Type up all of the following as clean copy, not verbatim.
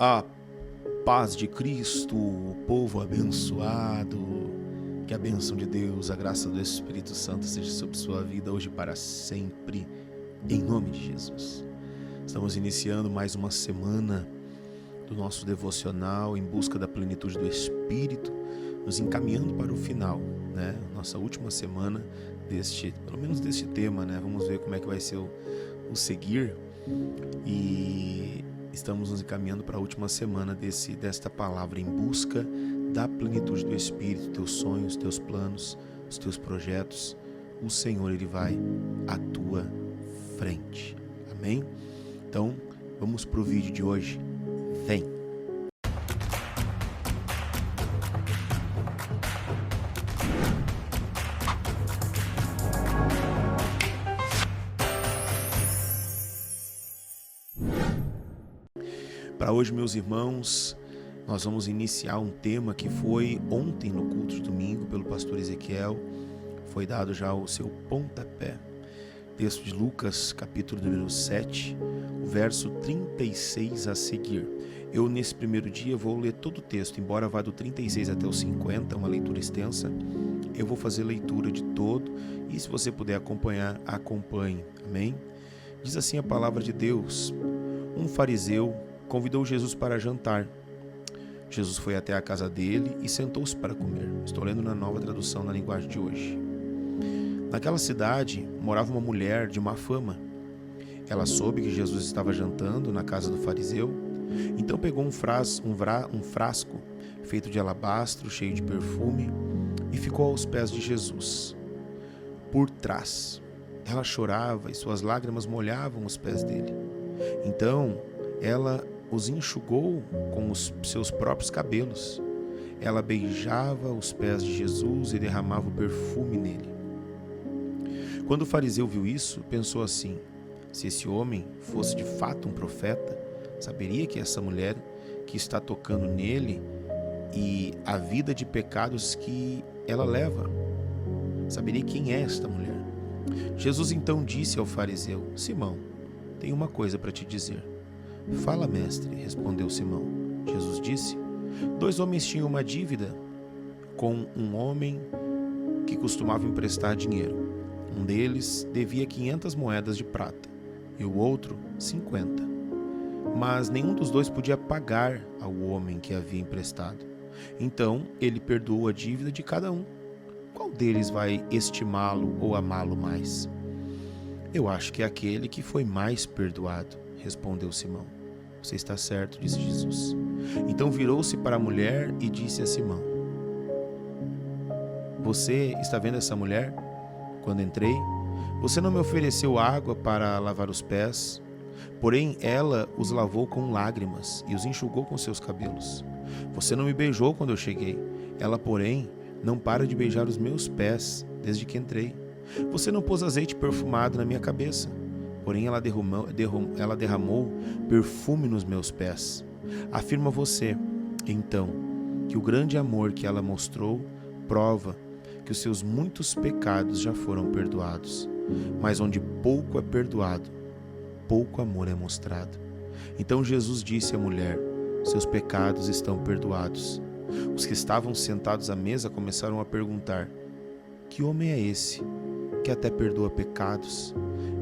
A paz de Cristo, povo abençoado, que a bênção de Deus, a graça do Espírito Santo seja sobre sua vida hoje e para sempre, em nome de Jesus. Estamos iniciando mais uma semana do nosso devocional em busca da plenitude do Espírito, nos encaminhando para o final, né? Nossa última semana pelo menos deste tema, né? Vamos ver como é que vai ser o seguir, e estamos nos encaminhando para a última semana desta palavra em busca da plenitude do Espírito. Teus sonhos, teus planos, os teus projetos, o Senhor, Ele vai à tua frente. Amém? Então, vamos para o vídeo de hoje. Vem! Para hoje, meus irmãos, nós vamos iniciar um tema que foi ontem no culto de domingo pelo pastor Ezequiel. Foi dado já o seu pontapé. Texto de Lucas, capítulo número 7, o verso 36 a seguir. Eu, nesse primeiro dia, vou ler todo o texto, embora vá do 36 até o 50, uma leitura extensa. Eu vou fazer leitura de todo, e se você puder acompanhar, acompanhe. Amém? Diz assim a palavra de Deus: um fariseu convidou Jesus para jantar. Jesus foi até a casa dele e sentou-se para comer. Estou lendo na Nova Tradução, na linguagem de hoje. Naquela cidade morava uma mulher de má fama. Ela soube que Jesus estava jantando na casa do fariseu, então pegou um frasco feito de alabastro, cheio de perfume, e ficou aos pés de Jesus, por trás. Ela chorava e suas lágrimas molhavam os pés dele. Então ela os enxugou com os seus próprios cabelos. Ela beijava os pés de Jesus e derramava o perfume nele. Quando o fariseu viu isso, pensou assim: se esse homem fosse de fato um profeta, saberia que essa mulher que está tocando nele e a vida de pecados que ela leva, saberia quem é esta mulher. Jesus então disse ao fariseu: Simão, tenho uma coisa para te dizer. Fala, mestre, respondeu Simão. Jesus disse: 2 homens tinham uma dívida com um homem que costumava emprestar dinheiro. Um deles devia 500 moedas de prata e o outro 50. Mas nenhum dos dois podia pagar ao homem que havia emprestado. Então ele perdoou a dívida de cada um. Qual deles vai estimá-lo ou amá-lo mais? Eu acho que é aquele que foi mais perdoado, respondeu Simão. Você está certo, disse Jesus. Então virou-se para a mulher e disse a Simão: Você está vendo essa mulher? Quando entrei, você não me ofereceu água para lavar os pés, porém ela os lavou com lágrimas e os enxugou com seus cabelos. Você não me beijou quando eu cheguei, ela, porém, não para de beijar os meus pés desde que entrei. Você não pôs azeite perfumado na minha cabeça, porém ela derramou perfume nos meus pés. Afirma você, então, que o grande amor que ela mostrou prova que os seus muitos pecados já foram perdoados. Mas onde pouco é perdoado, pouco amor é mostrado. Então Jesus disse à mulher: seus pecados estão perdoados. Os que estavam sentados à mesa começaram a perguntar: que homem é esse que até perdoa pecados?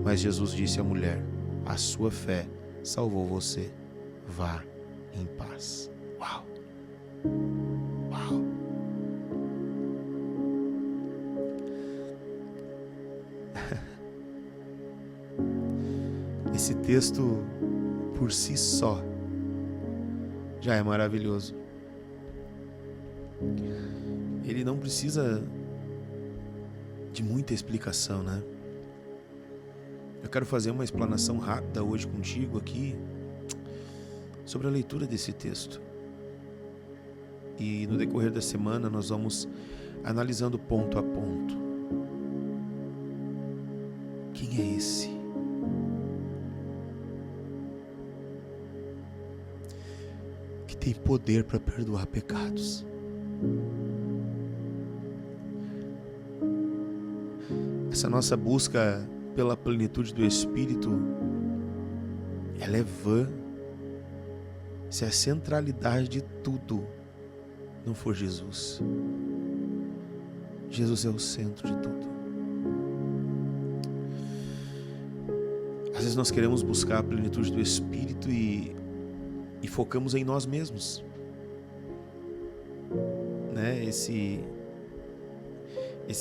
Mas Jesus disse à mulher: a sua fé salvou você. Vá em paz. Uau! Uau! Esse texto, por si só, já é maravilhoso. Ele não precisa de muita explicação, né? Eu quero fazer uma explanação rápida hoje contigo aqui sobre a leitura desse texto. E no decorrer da semana nós vamos analisando ponto a ponto. Quem é esse? Que tem poder para perdoar pecados? Essa nossa busca pela plenitude do Espírito, ela é vã. se a centralidade de tudo não for Jesus. Jesus é o centro de tudo. Às vezes nós queremos buscar a plenitude do Espírito e focamos em nós mesmos, né? Esse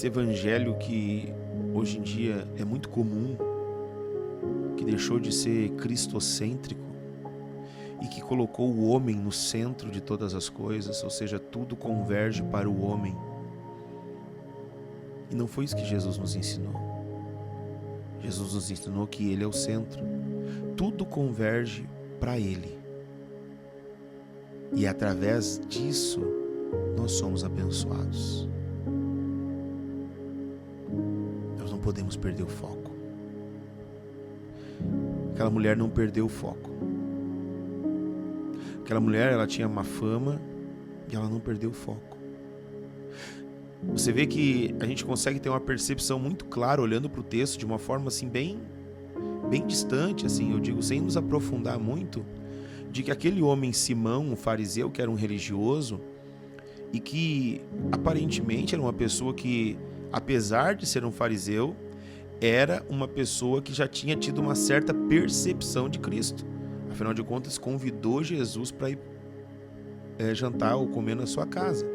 evangelho que hoje em dia é muito comum, que deixou de ser cristocêntrico e que colocou o homem no centro de todas as coisas, ou seja, tudo converge para o homem. E não foi isso que Jesus nos ensinou. Jesus nos ensinou que Ele é o centro. Tudo converge para Ele. E através disso, nós somos abençoados. Nós não podemos perder o foco. Aquela mulher não perdeu o foco. Aquela mulher, ela tinha má fama e ela não perdeu o foco. Você vê que a gente consegue ter uma percepção muito clara olhando para o texto de uma forma assim bem distante, assim, eu digo, sem nos aprofundar muito, de que aquele homem Simão, um fariseu, que era um religioso e que aparentemente era uma pessoa que, apesar de ser um fariseu, era uma pessoa que já tinha tido uma certa percepção de Cristo. Afinal de contas, convidou Jesus para ir jantar ou comer na sua casa.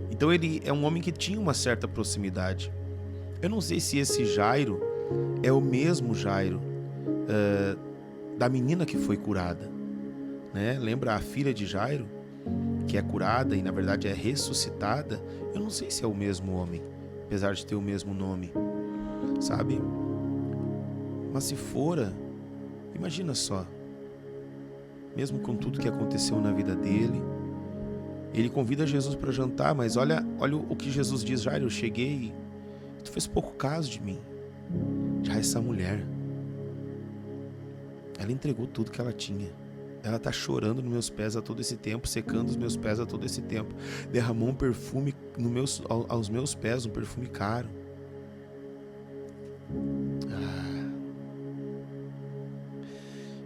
Então ele é um homem que tinha uma certa proximidade. Eu não sei se esse Jairo é o mesmo Jairo da menina que foi curada, né? Lembra a filha de Jairo, que é curada e na verdade é ressuscitada? Eu não sei se é o mesmo homem, apesar de ter o mesmo nome, sabe? Mas se fora, imagina só, mesmo com tudo que aconteceu na vida dele, ele convida Jesus para jantar, mas olha o que Jesus diz: Jairo, eu cheguei, tu fez pouco caso de mim. Já essa mulher, ela entregou tudo que ela tinha. Ela está chorando nos meus pés a todo esse tempo, secando os meus pés a todo esse tempo. Derramou um perfume aos meus pés, um perfume caro.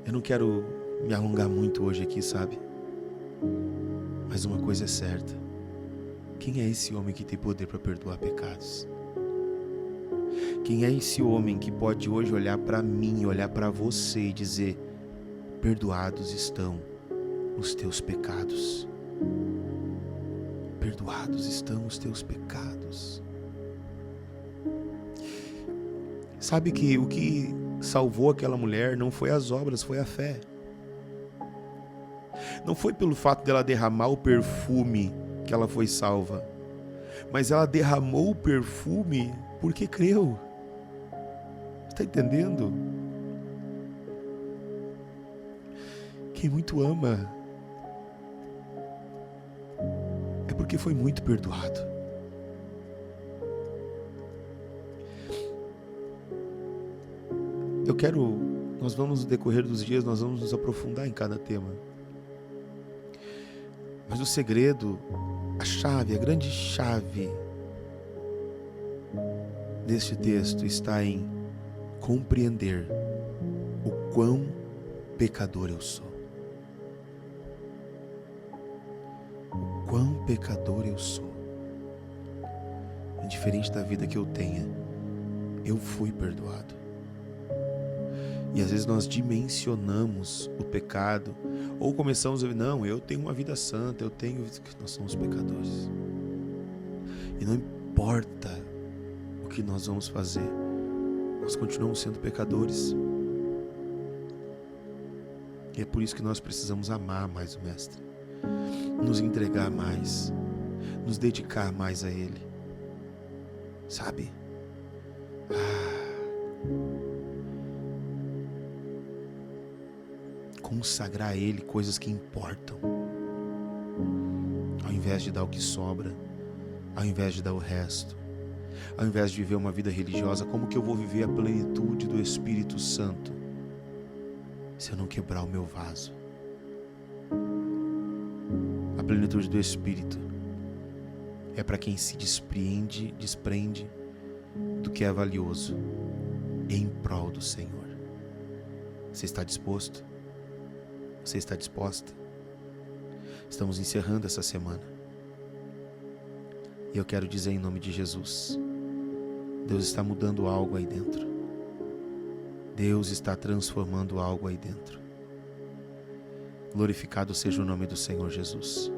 Eu não quero me alongar muito hoje aqui, sabe? Mas uma coisa é certa: quem é esse homem que tem poder para perdoar pecados? Quem é esse homem que pode hoje olhar para mim, olhar para você e dizer: perdoados estão os teus pecados. Perdoados estão os teus pecados. Sabe que o que salvou aquela mulher não foi as obras, foi a fé. Não foi pelo fato dela derramar o perfume que ela foi salva, mas ela derramou o perfume porque creu. Está entendendo? Quem muito ama é porque foi muito perdoado. Nós vamos no decorrer dos dias, nós vamos nos aprofundar em cada tema. Mas o segredo, a chave, a grande chave deste texto está em compreender o quão pecador eu sou. O quão pecador eu sou. Indiferente da vida que eu tenha, eu fui perdoado. E às vezes nós dimensionamos o pecado, ou começamos a dizer: não, eu tenho uma vida santa, nós somos pecadores. E não importa o que nós vamos fazer, nós continuamos sendo pecadores. E é por isso que nós precisamos amar mais o Mestre, nos entregar mais, nos dedicar mais a Ele, sabe? Consagrar a Ele coisas que importam, ao invés de dar o que sobra, ao invés de dar o resto, ao invés de viver uma vida religiosa. Como que eu vou viver a plenitude do Espírito Santo se eu não quebrar o meu vaso? A plenitude do Espírito é para quem se desprende do que é valioso em prol do Senhor. Você está disposto? Você está disposta? Estamos encerrando essa semana. E eu quero dizer em nome de Jesus, Deus está mudando algo aí dentro. Deus está transformando algo aí dentro. Glorificado seja o nome do Senhor Jesus.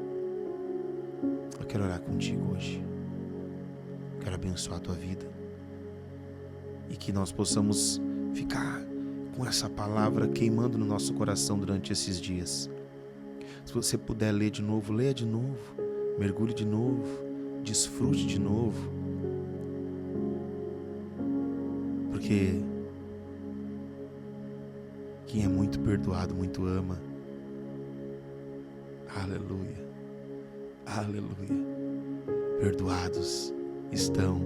Eu quero orar contigo hoje. Quero abençoar a tua vida. E que nós possamos ficar com essa palavra queimando no nosso coração durante esses dias. Se você puder ler de novo, leia de novo. Mergulhe de novo. Desfrute de novo. Porque quem é muito perdoado, muito ama. Aleluia. Aleluia. Perdoados estão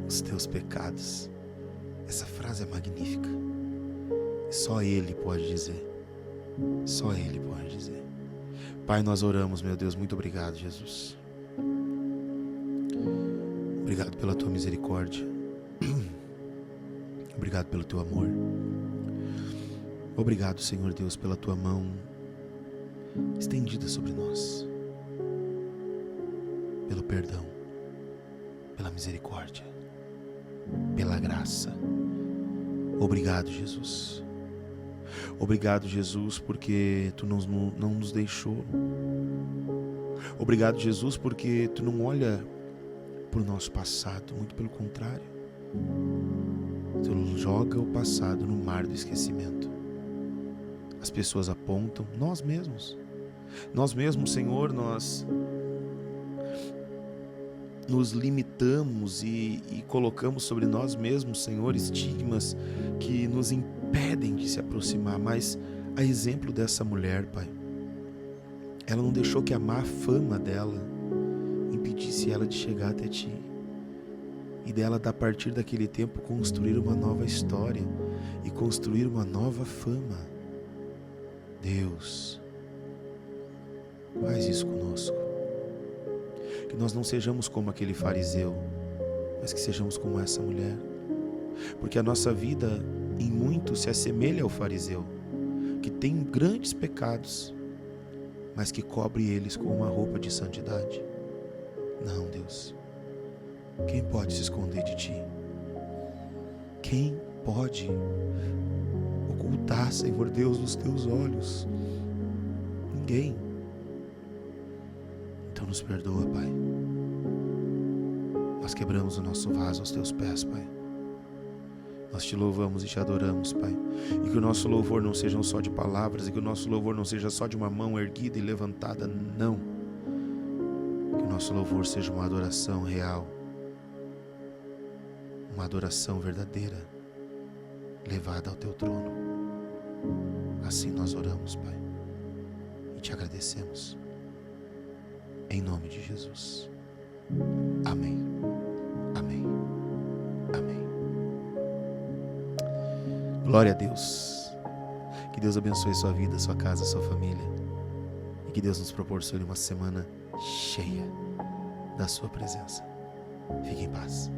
os teus pecados. Essa frase é magnífica. Só Ele pode dizer. Só Ele pode dizer. Pai, nós oramos, meu Deus, muito obrigado, Jesus. Obrigado pela tua misericórdia. Obrigado pelo teu amor. Obrigado, Senhor Deus, pela tua mão estendida sobre nós. Pelo perdão, pela misericórdia, pela graça. Obrigado, Jesus. Obrigado, Jesus, porque Tu não nos deixou. Obrigado, Jesus, porque Tu não olha para o nosso passado, muito pelo contrário. Tu joga o passado no mar do esquecimento. As pessoas apontam, nós mesmos, Senhor, nós nos limitamos e colocamos sobre nós mesmos, Senhor, estigmas que nos impedem de se aproximar. Mas a exemplo dessa mulher, Pai, ela não deixou que a má fama dela impedisse ela de chegar até Ti. E dela, a partir daquele tempo, construir uma nova história e construir uma nova fama. Deus, faz isso conosco. Que nós não sejamos como aquele fariseu, mas que sejamos como essa mulher. Porque a nossa vida, em muito, se assemelha ao fariseu, que tem grandes pecados, mas que cobre eles com uma roupa de santidade. Não, Deus. Quem pode se esconder de Ti? Quem pode ocultar, Senhor Deus, os Teus olhos? Ninguém. Então nos perdoa, Pai. Nós quebramos o nosso vaso aos Teus pés, Pai. Nós Te louvamos e Te adoramos, Pai. E que o nosso louvor não seja só de palavras, e que o nosso louvor não seja só de uma mão erguida e levantada, não. Que o nosso louvor seja uma adoração real, uma adoração verdadeira, levada ao Teu trono. Assim nós oramos, Pai, e Te agradecemos. Em nome de Jesus. Amém. Amém. Amém. Glória a Deus. Que Deus abençoe sua vida, sua casa, sua família. E que Deus nos proporcione uma semana cheia da sua presença. Fique em paz.